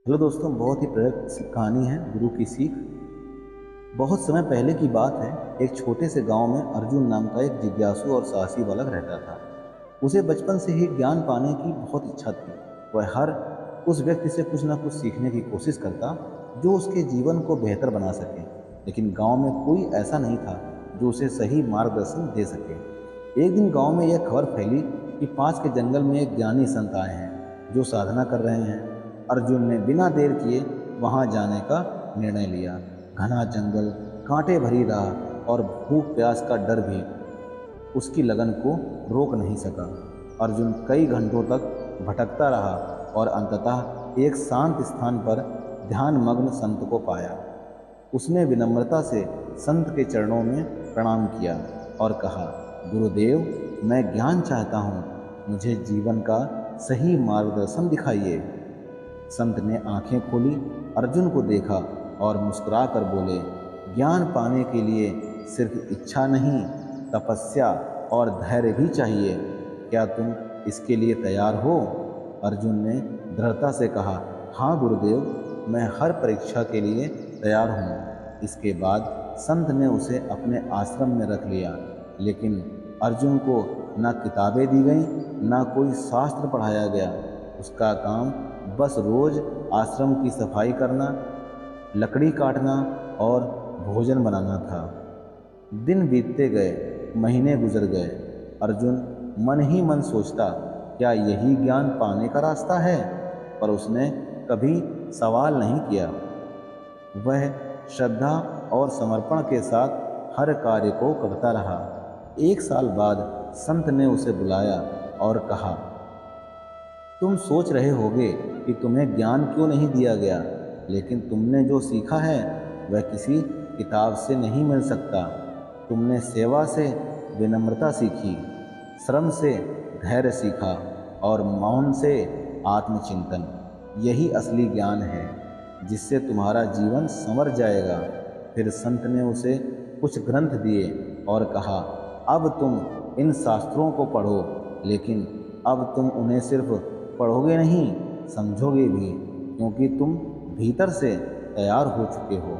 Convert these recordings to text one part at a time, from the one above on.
Hello दोस्तों, बहुत ही प्रेरक कहानी है गुरु की सीख। बहुत समय पहले की बात है। एक छोटे से गांव में अर्जुन नाम का एक जिज्ञासु और साहसी बालक रहता था। उसे बचपन से ही ज्ञान पाने की बहुत इच्छा थी। वह हर उस व्यक्ति से कुछ न कुछ सीखने की कोशिश करता जो उसके जीवन को बेहतर बना सके। लेकिन गांव में कोई ऐसा नहीं था जो उसे सही मार्गदर्शन दे सके। एक दिन गांव में यह खबर फैली कि पास के जंगल में एक ज्ञानी संत आए हैं जो साधना कर रहे हैं। अर्जुन ने बिना देर किए वहां जाने का निर्णय लिया। घना जंगल, कांटे भरी राह और भूख प्यास का डर भी उसकी लगन को रोक नहीं सका। अर्जुन कई घंटों तक भटकता रहा और अंततः एक शांत स्थान पर ध्यान मग्न संत को पाया। उसने विनम्रता से संत के चरणों में प्रणाम किया और कहा, गुरुदेव, मैं ज्ञान चाहता हूँ, मुझे जीवन का सही मार्गदर्शन दिखाइए। संत ने आंखें खोली, अर्जुन को देखा और मुस्कुरा कर बोले, ज्ञान पाने के लिए सिर्फ इच्छा नहीं, तपस्या और धैर्य भी चाहिए। क्या तुम इसके लिए तैयार हो? अर्जुन ने दृढ़ता से कहा, हाँ गुरुदेव, मैं हर परीक्षा के लिए तैयार हूँ। इसके बाद संत ने उसे अपने आश्रम में रख लिया। लेकिन अर्जुन को ना किताबें दी गईं, ना कोई शास्त्र पढ़ाया गया। उसका काम बस रोज आश्रम की सफाई करना, लकड़ी काटना और भोजन बनाना था। दिन बीतते गए, महीने गुजर गए। अर्जुन मन ही मन सोचता, क्या यही ज्ञान पाने का रास्ता है? पर उसने कभी सवाल नहीं किया। वह श्रद्धा और समर्पण के साथ हर कार्य को करता रहा। एक साल बाद संत ने उसे बुलाया और कहा, तुम सोच रहे होगे कि तुम्हें ज्ञान क्यों नहीं दिया गया, लेकिन तुमने जो सीखा है वह किसी किताब से नहीं मिल सकता। तुमने सेवा से विनम्रता सीखी, श्रम से धैर्य सीखा और मौन से आत्मचिंतन। यही असली ज्ञान है जिससे तुम्हारा जीवन संवर जाएगा। फिर संत ने उसे कुछ ग्रंथ दिए और कहा, अब तुम इन शास्त्रों को पढ़ो, लेकिन अब तुम उन्हें सिर्फ पढ़ोगे नहीं, समझोगे भी, क्योंकि तुम भीतर से तैयार हो चुके हो।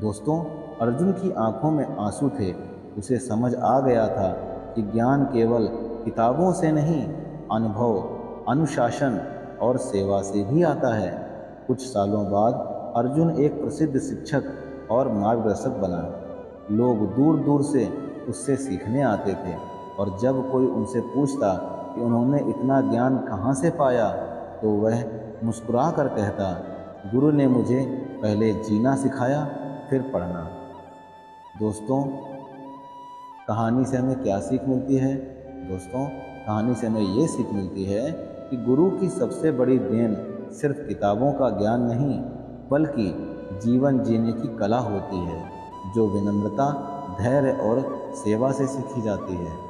दोस्तों, अर्जुन की आंखों में आंसू थे। उसे समझ आ गया था कि ज्ञान केवल किताबों से नहीं, अनुभव, अनुशासन और सेवा से भी आता है। कुछ सालों बाद अर्जुन एक प्रसिद्ध शिक्षक और मार्गदर्शक बना। लोग दूर दूर से उससे सीखने आते थे और जब कोई उनसे पूछता कि उन्होंने इतना ज्ञान कहाँ से पाया, तो वह मुस्कुरा कर कहता, गुरु ने मुझे पहले जीना सिखाया, फिर पढ़ना। दोस्तों, कहानी से हमें क्या सीख मिलती है? दोस्तों, कहानी से हमें ये सीख मिलती है कि गुरु की सबसे बड़ी देन सिर्फ किताबों का ज्ञान नहीं, बल्कि जीवन जीने की कला होती है, जो विनम्रता, धैर्य और सेवा से सीखी जाती है।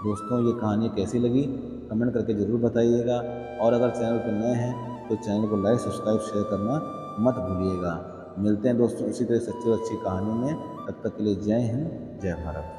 दोस्तों, ये कहानी कैसी लगी कमेंट करके ज़रूर बताइएगा, और अगर चैनल पर नए हैं तो चैनल को लाइक, सब्सक्राइब, शेयर करना मत भूलिएगा। मिलते हैं दोस्तों इसी तरह सच्ची और अच्छी कहानी में। तब तक के लिए जय हिंद, जय भारत।